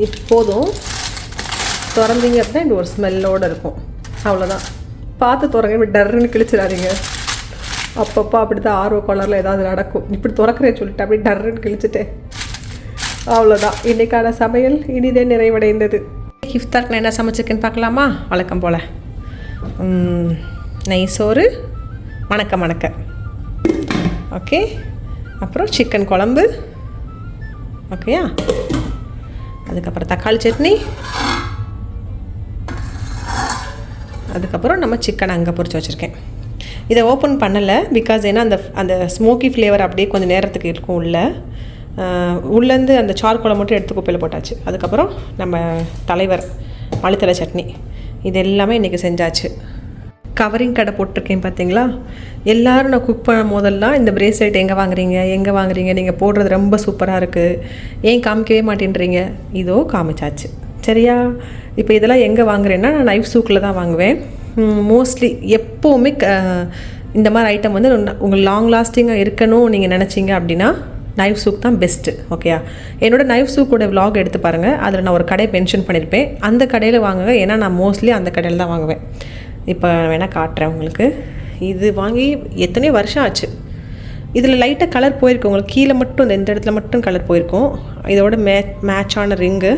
இப்போதும் திறந்தீங்க அப்படின்னா இப்படி ஒரு ஸ்மெல்லோடு இருக்கும். அவ்வளோதான். பார்த்து திறங்க, இப்படி டர்ன்னு கிழிச்சிடாதீங்க. அப்பப்போ அப்படி தான் ஆர்வ கோளாறில் ஏதாவது நடக்கும். இப்படி திறக்கிறேன்னு சொல்லிட்டு அப்படி டர்ன்னு கிழிச்சிட்டேன். அவ்வளோதான். இன்றைக்கான சமையல் இனிதே நிறைவடைந்தது. இஃப்தாருக்கு நான் என்ன சமைச்சிருக்கேன்னு பார்க்கலாமா? வழக்கம் போல் நெய் சோறு, மணக்க ஓகே. அப்புறம் சிக்கன் குழம்பு, ஓகேயா. அதுக்கப்புறம் தக்காளி சட்னி, அதுக்கப்புறம் நம்ம சிக்கன் அங்கே பொரிச்சு வச்சுருக்கேன். இதை ஓப்பன் பண்ணலை பிகாஸ் ஏன்னா அந்த ஸ்மோக்கி ஃப்ளேவர் அப்படியே கொஞ்சம் நேரத்துக்கு இருக்கும் உள்ளேருந்து அந்த சார்கோலை மட்டும் எடுத்து குப்பையில் போட்டாச்சு. அதுக்கப்புறம் நம்ம தலைவர் மல்லித்தலை சட்னி, இது எல்லாமே இன்றைக்கி செஞ்சாச்சு. கவரிங் கடை போட்டிருக்கேன் பார்த்தீங்களா. எல்லோரும் நான் குக் பண்ணும் போதெல்லாம் இந்த பிரேஸ்லெட் எங்கே வாங்குறீங்க, நீங்கள் போடுறது ரொம்ப சூப்பராக இருக்குது, ஏன் காமிக்கவே மாட்டேன்றீங்க. இதோ காமிச்சாச்சு. சரியா? இப்போ இதெல்லாம் எங்கே வாங்குறேன்னா நான் நைஃப் சூக்கில் தான் வாங்குவேன் மோஸ்ட்லி. எப்போவுமே இந்த மாதிரி ஐட்டம் வந்து உங்களுக்கு லாங் லாஸ்டிங்காக இருக்கணும் நீங்கள் நினச்சிங்க அப்படின்னா நைஃப் சூக் தான் பெஸ்ட்டு. ஓகேயா? என்னோடய நைஃப் சூக்கோட விலாக் எடுத்து பாருங்கள். அதில் நான் ஒரு கடை மென்ஷன் பண்ணியிருப்பேன். அந்த கடையில் வாங்குங்க. ஏன்னா நான் மோஸ்ட்லி அந்த கடையில் தான் வாங்குவேன். இப்போ வேணால் காட்டுறேன் உங்களுக்கு. இது வாங்கி எத்தனையோ வருஷம் ஆச்சு. இதில் லைட்டாக கலர் போயிருக்கும் உங்களுக்கு. கீழே மட்டும் இந்த இடத்துல மட்டும் கலர் போயிருக்கும். இதோட மேட்சான ரிங்கு.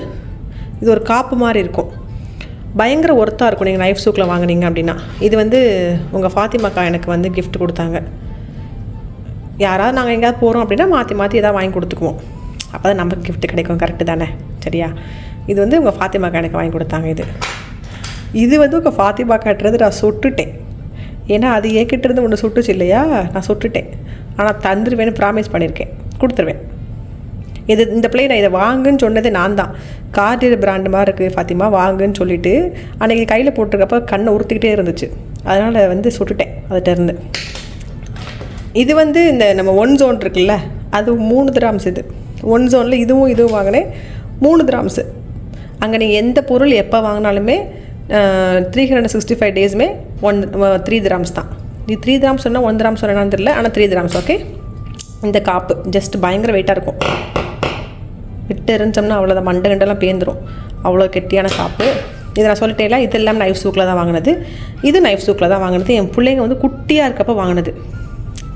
இது ஒரு காப்பு மாதிரி இருக்கும். பயங்கர ஒர்த்தாக இருக்கும் நீங்கள் நைஃப் சூக்கில் வாங்குனீங்க அப்படின்னா. இது வந்து உங்கள் ஃபாத்திமாக்கா எனக்கு வந்து கிஃப்ட் கொடுத்தாங்க. யாராவது நாங்கள் எங்கேயாவது போகிறோம் அப்படின்னா மாற்றி எதாவது வாங்கி கொடுத்துக்குவோம். அப்போ தான் நமக்கு கிஃப்ட் கிடைக்கும். கரெக்டு தானே? சரியா? இது வந்து உங்கள் ஃபாத்திமாக்கா எனக்கு வாங்கி கொடுத்தாங்க. இது வந்து உங்கள் ஃபாத்திமாக்காட்டுறது நான் சுட்டுட்டேன். ஏன்னா அது ஏக்கிட்டிருந்து ஒன்று சுட்டுச்சு இல்லையா, நான் சுட்டுட்டேன். ஆனால் தந்துடுவேன்னு ப்ராமிஸ் பண்ணியிருக்கேன், கொடுத்துருவேன். இந்த பிள்ளை நான் இதை வாங்குன்னு சொன்னது நான் தான். கார்டியர் பிராண்டு மாதிரி இருக்குது ஃபாத்திமா, வாங்குன்னு சொல்லிவிட்டு அன்றைக்கி கையில் போட்டிருக்கப்போ கண்ணை உறுத்திக்கிட்டே இருந்துச்சு. அதனால் வந்து சுட்டுட்டேன் அதுகிட்டேருந்து. இது வந்து இந்த நம்ம 1 zone இருக்குல்ல, அது 3 dirhams. இது 1 zoneல இதுவும் வாங்கினேன் 3 dirhams. அங்கே நீங்கள் எந்த பொருள் எப்போ வாங்கினாலுமே 365 daysமே 3 dirhams தான். இது 3 dirhams சொன்னால் 1 dirham சொன்னான்னு தெரியல, ஆனால் 3 dirhams. ஓகே. இந்த காப்பு ஜஸ்ட் பயங்கர வெயிட்டாக இருக்கும். விட்டு இருந்துச்சோம்னா அவ்வளோதான், மண்டெல்லாம் பேந்துடும். அவ்வளோ கெட்டியான காப்பு. இதை நான் சொல்லிட்டேன்ல, இது எல்லாம் நைஃப் சூக்கில் தான் வாங்கினது. இது நைஃப் சூக்கில் தான் வாங்கினது. என் பிள்ளைங்க வந்து குட்டியாக இருக்கப்போ வாங்கினது.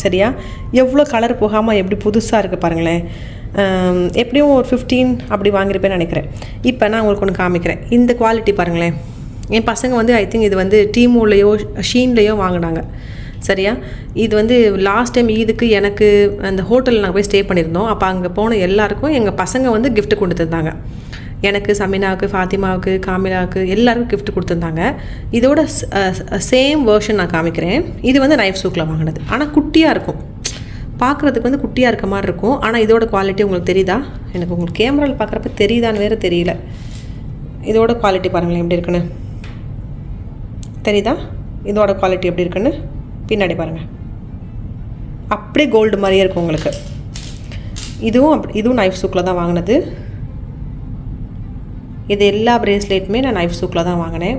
சரியா? எவ்வளோ கலர் போகாமல் எப்படி புதுசாக இருக்குது பாருங்களேன். எப்படியும் ஒரு 15 அப்படி வாங்கியிருப்பேன்னு நினைக்கிறேன். இப்போ நான் உங்களுக்கு ஒன்று காமிக்கிறேன். இந்த குவாலிட்டி பாருங்களேன். என் பசங்க வந்து ஐ திங்க் இது வந்து டீமோலையோ ஷீன்லேயோ வாங்கினாங்க. சரியா? இது வந்து லாஸ்ட் டைம் இதுக்கு எனக்கு அந்த ஹோட்டலில் நாங்கள் போய் ஸ்டே பண்ணியிருந்தோம். அப்போ அங்கே போன எல்லாருக்கும் எங்கள் பசங்க வந்து கிஃப்ட் கொடுத்துருந்தாங்க. எனக்கு, சமினாவுக்கு, ஃபாத்திமாவுக்கு, காமிலாவுக்கு எல்லாருக்கும் கிஃப்ட் கொடுத்துருந்தாங்க. இதோட சேம் வேர்ஷன் நான் காமிக்கிறேன். இது வந்து நைஃப் சூக்கில் வாங்கினது. ஆனால் குட்டியாக இருக்கும், பார்க்குறதுக்கு வந்து குட்டியாக இருக்க மாதிரி இருக்கும். ஆனால் இதோட குவாலிட்டி உங்களுக்கு தெரியுதா? எனக்கு உங்களுக்கு கேமராவில் பார்க்குறப்ப தெரியுதான்னு வேறு தெரியல. இதோட குவாலிட்டி பாருங்களேன் எப்படி இருக்குன்னு. தெரியுதா இதோட குவாலிட்டி எப்படி இருக்குன்னு? பின்னாடி பாருங்கள், அப்படியே கோல்டு மாதிரியே இருக்கும் உங்களுக்கு. இதுவும் நைஃப் சூக்கில் தான் வாங்கினது. இது எல்லா பிரேஸ்லெட்டுமே நான் நைஃப் சூக்கில் தான் வாங்கினேன்.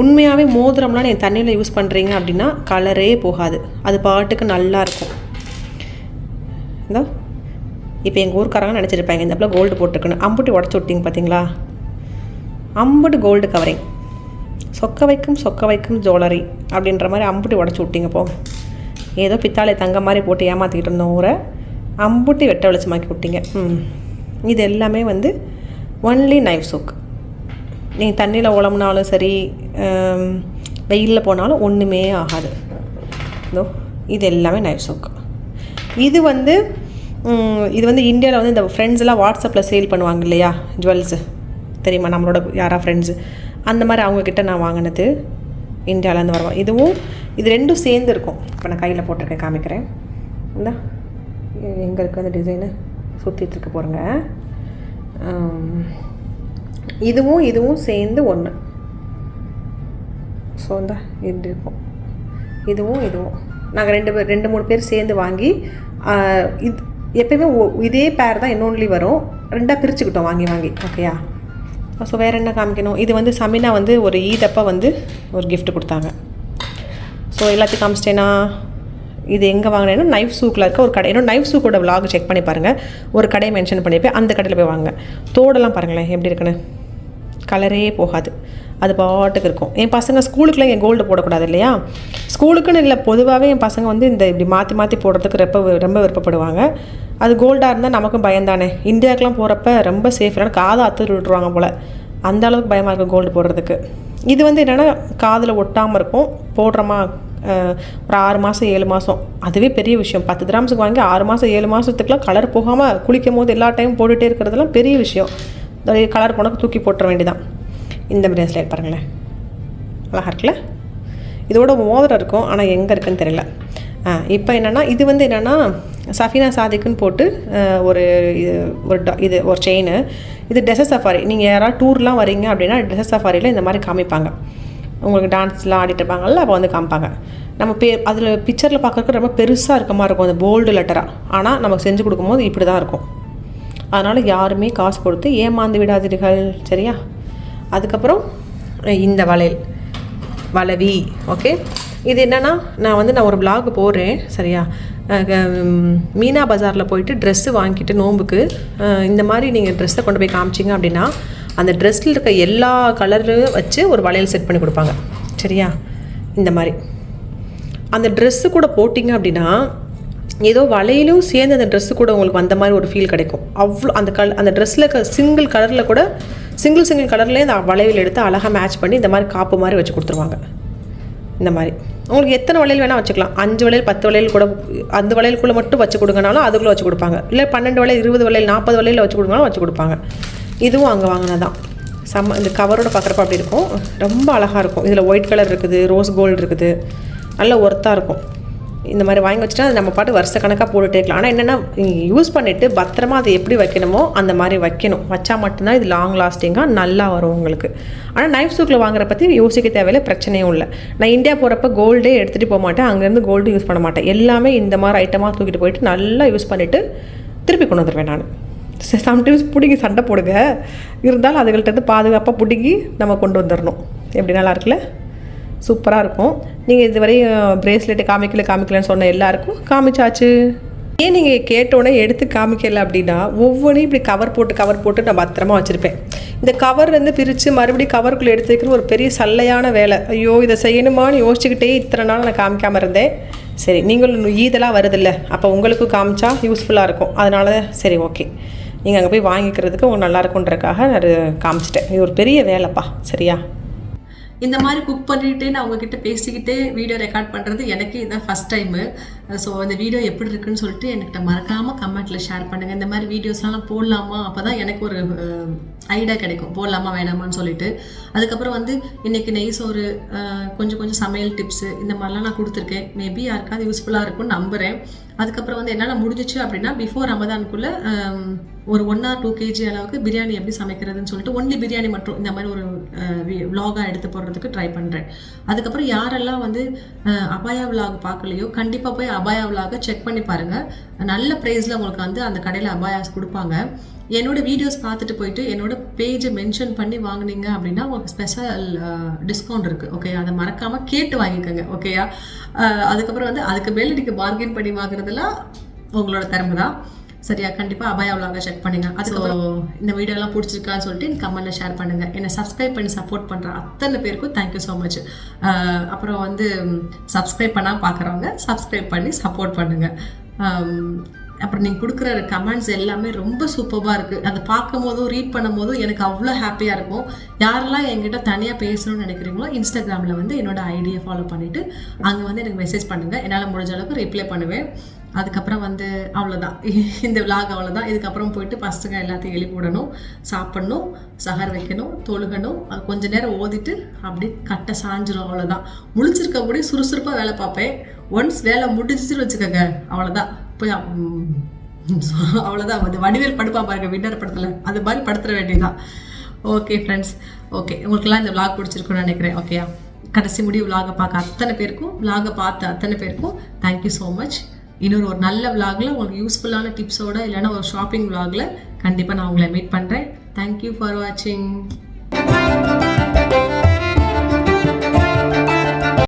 உண்மையாகவே மோதிரம்லாம் நீங்கள் தண்ணியில் யூஸ் பண்ணுறீங்க அப்படின்னா கலரே போகாது, அது பாட்டுக்கு நல்லா இருக்கும். இந்த இப்போ எங்கள் ஊருக்காரங்க நினச்சிருப்பாங்க இந்த அப்போ கோல்டு போட்டிருக்குன்னு. அம்புட்டு உடச்சி விட்டிங்க பார்த்தீங்களா? அம்புட்டு கோல்டு கவரிங். சொக்க வைக்கும் ஜுவல்லரி அப்படின்ற மாதிரி அம்புட்டி உடச்சி விட்டிங்க. போ, ஏதோ பித்தாளை தங்க மாதிரி போட்டு ஏமாற்றிக்கிட்டு இருந்தோம் ஊரை, அம்புட்டி வெட்ட வெளிச்சமாக்கி விட்டிங்க. இது எல்லாமே வந்து ஒன்லி நைஃப் சூக். நீங்கள் தண்ணியில் உழம்புனாலும் சரி, வெயிலில் போனாலும் ஒன்றுமே ஆகாது. இதோ இது எல்லாமே நைஃப் சூக். இது வந்து இந்தியாவில் வந்து இந்த ஃப்ரெண்ட்ஸ்லாம் வாட்ஸ்அப்பில் சேல் பண்ணுவாங்க இல்லையா, ஜுவல்ஸு தெரியுமா, நம்மளோட யாரா ஃப்ரெண்ட்ஸு, அந்த மாதிரி அவங்கக்கிட்ட நான் வாங்கினது இந்தியாவிலேருந்து வருவோம். இது ரெண்டும் சேர்ந்து இருக்கும். இப்போ நான் கையில் போட்டிருக்கேன், காமிக்கிறேன். இந்த எங்கே இருக்குது அந்த டிசைனு சுற்றிட்டு இருக்க போகிறேங்க. இதுவும் சேர்ந்து ஒன்று. ஸோ இந்த இப்படி இருக்கும். இதுவும் நாங்கள் 2-3 பேர் சேர்ந்து வாங்கி, இது எப்பயுமே இதே பேர் தான் இன்னொன்லி வரும், 2ஆக பிரிச்சுக்கிட்டோம் வாங்கி. ஓகேயா? ஸோ வேறு என்ன காமிக்கணும்? இது வந்து சமினா வந்து ஒரு ஈதப்போ வந்து ஒரு கிஃப்ட் கொடுத்தாங்க. ஸோ எல்லாத்தையும் காமிச்சிட்டேன்னா இது எங்கே வாங்கினேன்னா நைஃப் சூக்கில் இருக்க ஒரு கடை. இன்னும் நைஃப் சூக்கோட விலாக் செக் பண்ணி பாருங்கள், ஒரு கடையை மென்ஷன் பண்ணியிருப்பேன், அந்த கடையில் போய் வாங்க. தோடெல்லாம் பாருங்களேன் எப்படி இருக்குன்னு, கலரே போகாது, அது பாட்டுக்கு இருக்கும். என் பசங்க ஸ்கூலுக்குலாம் என் கோல்டு போடக்கூடாது இல்லையா, ஸ்கூலுக்குன்னு இல்லை, பொதுவாகவே என் பசங்க வந்து இந்த இப்படி மாற்றி மாற்றி போடுறதுக்கு ரொம்ப விருப்பப்படுவாங்க. அது கோல்டாக இருந்தால் நமக்கும் பயந்தானே. இந்தியாவுக்குலாம் போகிறப்ப ரொம்ப சேஃபான காதை அத்து விட்டுருவாங்க போல், அந்த அளவுக்கு பயமாக இருக்கும் கோல்டு போடுறதுக்கு. இது வந்து என்னென்னா காதில் ஒட்டாமல் இருக்கும், போடுறோமா ஒரு 6 மாதம் 7 மாதம், அதுவே பெரிய விஷயம். 10 கிராம்ஸுக்கு வாங்கி 6 மாதம் 7 மாதத்துக்குலாம் கலர் போகாமல் குளிக்கும் போது எல்லா டைமும் போட்டுகிட்டே இருக்கிறதுலாம் பெரிய விஷயம். கலர் போனக்கு தூக்கி போட்டுற வேண்டியதான். இந்த பிரேஸ்லெட் பாருங்களேன், அழகாக இருக்குல்ல. இதோட மோதிரம் இருக்கும், ஆனால் எங்கே இருக்குன்னு தெரியல. இப்போ என்னென்னா இது வந்து என்னென்னா சஃபினா சாதிக்குன்னு போட்டு ஒரு செயின். இது டெசர்ட் சஃபாரி. நீங்கள் யாராவது டூர்லாம் வரீங்க அப்படின்னா டெசர்ட் சஃபாரியில் இந்த மாதிரி காமிப்பாங்க. உங்களுக்கு டான்ஸ்லாம் ஆடிட்டு இருப்பாங்கல்ல, அப்போ வந்து காமிப்பாங்க. நம்ம அதில் பிக்சரில் பார்க்குறதுக்கு ரொம்ப பெருசாக இருக்க மாதிரி இருக்கும், அந்த போல்டு லெட்டராக. ஆனால் நமக்கு செஞ்சு கொடுக்கும்போது இப்படி தான் இருக்கும். அதனால் யாருமே காசு கொடுத்து ஏமாந்து விடாதீர்கள், சரியா? அதுக்கப்புறம் இந்த வளவி, ஓகே. இது என்னென்னா நான் ஒரு vlog போடுறேன், சரியா? மீனா பஜாரில் போயிட்டு ட்ரெஸ்ஸு வாங்கிட்டு நோம்புக்கு இந்த மாதிரி நீங்கள் ட்ரெஸ்ஸை கொண்டு போய் காமிச்சிங்க அப்படின்னா அந்த ட்ரெஸ்ஸில் இருக்க எல்லா கலரும் வச்சு ஒரு வளையல் செட் பண்ணி கொடுப்பாங்க, சரியா? இந்த மாதிரி அந்த ட்ரெஸ்ஸு கூட போட்டிங்க அப்படின்னா ஏதோ வளையலும் சேர்ந்து அந்த ட்ரெஸ்ஸு கூட உங்களுக்கு அந்த மாதிரி ஒரு ஃபீல் கிடைக்கும். அவ்வளோ அந்த ட்ரெஸ்ஸில் சிங்கிள் கலரில் கூட சிங்கிள் கலர்லேயே அந்த வளையல் எடுத்து அழகாக மேட்ச் பண்ணி இந்த மாதிரி காப்பு மாதிரி வச்சு கொடுத்துருவாங்க. இந்த மாதிரி உங்களுக்கு எத்தனை வளையல் வேணால் வச்சுக்கலாம், 5 வளையல் 10 வளையல் கூட, அந்த வளையலுக்குள்ளே மட்டும் வச்சு கொடுங்கனாலும் அதுக்குள்ளே வச்சு கொடுப்பாங்க. இல்லை 12 வளையல் 20 வளையல் 40 வளையல் வச்சு கொடுங்கனாலும் வச்சு கொடுப்பாங்க. இதுவும் அங்கே வாங்கினதான். இந்த கவரோட பார்க்குறப்ப அப்படி இருக்கும், ரொம்ப அழகாக இருக்கும். இதில் ஒயிட் கலர் இருக்குது, ரோஸ் கோல்டு இருக்குது, நல்ல ஒர்த்தாக இருக்கும். இந்த மாதிரி வாங்கி வச்சுட்டா அது நம்ம பாட்டு வருஷ கணக்காக போட்டுகிட்டே இருக்கலாம். ஆனால் என்னென்னா யூஸ் பண்ணிவிட்டு பத்திரமா அதை எப்படி வைக்கணுமோ அந்த மாதிரி வைக்கணும். வச்சா மட்டும்தான் இது லாங் லாஸ்டிங்காக நல்லா வரும் உங்களுக்கு. ஆனால் நைஃப் சூக்கில் வாங்குற பற்றி யோசிக்க தேவையில்லை, பிரச்சனையும் இல்லை. நான் இந்தியா போகிறப்ப கோல்டே எடுத்துகிட்டு போக மாட்டேன், அங்கேருந்து கோல்டு யூஸ் பண்ண மாட்டேன். எல்லாமே இந்த மாதிரி ஐட்டமாக தூக்கிட்டு போயிட்டு நல்லா யூஸ் பண்ணிவிட்டு திருப்பி கொண்டு வந்துடுவேன் நான். சம்டைம்ஸ் பிடிங்கி சண்டை போடுங்க, இருந்தாலும் அதுகள்கிட்ட பாதுகாப்பாக பிடிங்கி நம்ம கொண்டு வந்துடணும். எப்படி நல்லா இருக்குல்ல, சூப்பராக இருக்கும். நீங்கள் இதுவரை பிரேஸ்லெட்டு காமிக்கலன்னு சொன்ன எல்லாருக்கும் காமிச்சாச்சு. ஏன் நீங்கள் கேட்டோன்னே எடுத்து காமிக்கல அப்படின்னா ஒவ்வொன்றையும் இப்படி கவர் போட்டு நான் பத்திரமா வச்சுருப்பேன். இந்த கவர் வந்து பிரித்து மறுபடியும் கவருக்குள்ளே எடுத்து வைக்கிற ஒரு பெரிய சல்லையான வேலை. ஐயோ இதை செய்யணுமான்னு யோசிச்சுக்கிட்டே இத்தனை நாள் நான் காமிக்காமல் இருந்தேன். சரி, நீங்களும் ஈதெல்லாம் வருதில்ல, அப்போ உங்களுக்கும் காமிச்சா யூஸ்ஃபுல்லாக இருக்கும். அதனால சரி ஓகே, நீங்கள் அங்கே போய் வாங்கிக்கிறதுக்கு உங்களுக்கு நல்லா இருக்குன்றக்காக நான் காமிச்சிட்டேன். இது ஒரு பெரிய வேலைப்பா, சரியா? இந்த மாதிரி குக் பண்ணிட்டு நான் உங்ககிட்ட பேசிக்கிட்டே வீடியோ ரெக்கார்ட் பண்ணுறது எனக்கு இதுதான் ஃபஸ்ட் டைமு. ஸோ இந்த வீடியோ எப்படி இருக்குன்னு சொல்லிட்டு என்கிட்ட மறக்காமல் கமெண்ட்டில் ஷேர் பண்ணுங்கள். இந்த மாதிரி வீடியோஸ்லாம் போடலாமா, அப்போ தான் எனக்கு ஒரு ஐடியா கிடைக்கும், போடலாமா வேணாமான்னு சொல்லிட்டு. அதுக்கப்புறம் வந்து இன்றைக்கி நெய் சோறு, கொஞ்சம் சமையல் டிப்ஸு இந்த மாதிரிலாம் நான் கொடுத்துருக்கேன். மேபி யாருக்காவது யூஸ்ஃபுல்லாக இருக்கும்னு நம்புகிறேன். அதுக்கப்புறம் வந்து என்னால் முடிஞ்சிச்சு அப்படின்னா பிஃபோர் ரமதானுக்குள்ளே ஒரு 1 or 2 kg அளவுக்கு பிரியாணி எப்படி சமைக்கிறதுன்னு சொல்லிட்டு ஒன்லி பிரியாணி மட்டும் இந்த மாதிரி ஒரு விலாகாக எடுத்து போடுறதுக்கு ட்ரை பண்ணுறேன். அதுக்கப்புறம் யாரெல்லாம் வந்து அபாயா விலாக் பார்க்கலையோ கண்டிப்பாக போய் அபாயா விலாகை செக் பண்ணி பாருங்கள். நல்ல ப்ரைஸில் உங்களுக்கு வந்து அந்த கடையில் அபாயாஸ் கொடுப்பாங்க. என்னோட வீடியோஸ் பார்த்துட்டு போயிட்டு என்னோட பேஜை மென்ஷன் பண்ணி வாங்கினீங்க அப்படின்னா உங்களுக்கு ஸ்பெஷல் டிஸ்கவுண்ட் இருக்குது. ஓகே, அதை மறக்காமல் கேட்டு வாங்கிக்கோங்க. ஓகேயா? அதுக்கப்புறம் வந்து அதுக்கு மேலே நீங்கள் பார்கெயின் பண்ணி வாங்குறதுலாம் உங்களோட திறமை தான், சரியா? கண்டிப்பாக அபாயா விலாக செக் பண்ணுங்க. அதுக்கப்புறம் இந்த வீடியோலாம் பிடிச்சிருக்கான்னு சொல்லிட்டு எனக்கு கமெண்ட்டில் ஷேர் பண்ணுங்கள். என்னை சப்ஸ்கிரைப் பண்ணி சப்போர்ட் பண்ணுற அத்தனை பேருக்கும் தேங்க்யூ ஸோ மச். அப்புறம் வந்து சப்ஸ்கிரைப் பண்ணால் பார்க்குறவங்க சப்ஸ்கிரைப் பண்ணி சப்போர்ட் பண்ணுங்கள். அப்புறம் நீங்கள் கொடுக்குற கமெண்ட்ஸ் எல்லாமே ரொம்ப சூப்பராக இருக்குது. அதை பார்க்கும் போதும் ரீட் பண்ணும் போதும் எனக்கு அவ்வளோ ஹாப்பியாக இருக்கும். யாரெல்லாம் என்கிட்ட தனியாக பேசணும்னு நினைக்கிறீங்களோ இன்ஸ்டாகிராமில் வந்து என்னோட ஐடியை ஃபாலோ பண்ணிவிட்டு அங்கே வந்து எனக்கு மெசேஜ் பண்ணுங்கள். என்னால் முடிஞ்ச அளவுக்கு ரிப்ளை பண்ணுவேன். அதுக்கப்புறம் வந்து அவ்வளோதான், இந்த விலாக் அவ்வளோதான். இதுக்கப்புறம் போயிட்டு பசங்க எல்லாத்தையும் எழுப்பி விடணும், சாப்பிட்ணும், சஹர் வைக்கணும், தொழுகணும். அது கொஞ்சம் நேரம் ஓதிட்டு அப்படி கட்டை சாஞ்சிரும். அவ்வளோதான், முழிச்சிருக்க முடியும், சுறுசுறுப்பாக வேலை பார்ப்பேன். ஒன்ஸ் வேலை முடிஞ்சிச்சுன்னு வச்சுக்கோங்க, அவ்வளோதான். போய் அவ்வளோதான். வந்து வடிவேல் படுப்பா பாருங்க வின்னர் படத்தில், அது மாதிரி படுத்துற வேண்டியதான். ஓகே ஃப்ரெண்ட்ஸ், ஓகே, உங்களுக்கெல்லாம் இந்த விலாக் பிடிச்சிருக்குன்னு நினைக்கிறேன். ஓகேயா? கடைசி முடிவு விலாகை பார்க்க அத்தனை பேருக்கும், விலாகை பார்த்த அத்தனை பேருக்கும் தேங்க்யூ ஸோ மச். இன்னொரு ஒரு நல்ல விலாகில் உங்களுக்கு யூஸ்ஃபுல்லான டிப்ஸோட இல்லைன்னா ஒரு ஷாப்பிங் விலாகில் கண்டிப்பாக நான் உங்களை மீட் பண்ணுறேன். தேங்க்யூ ஃபார் வாட்சிங்.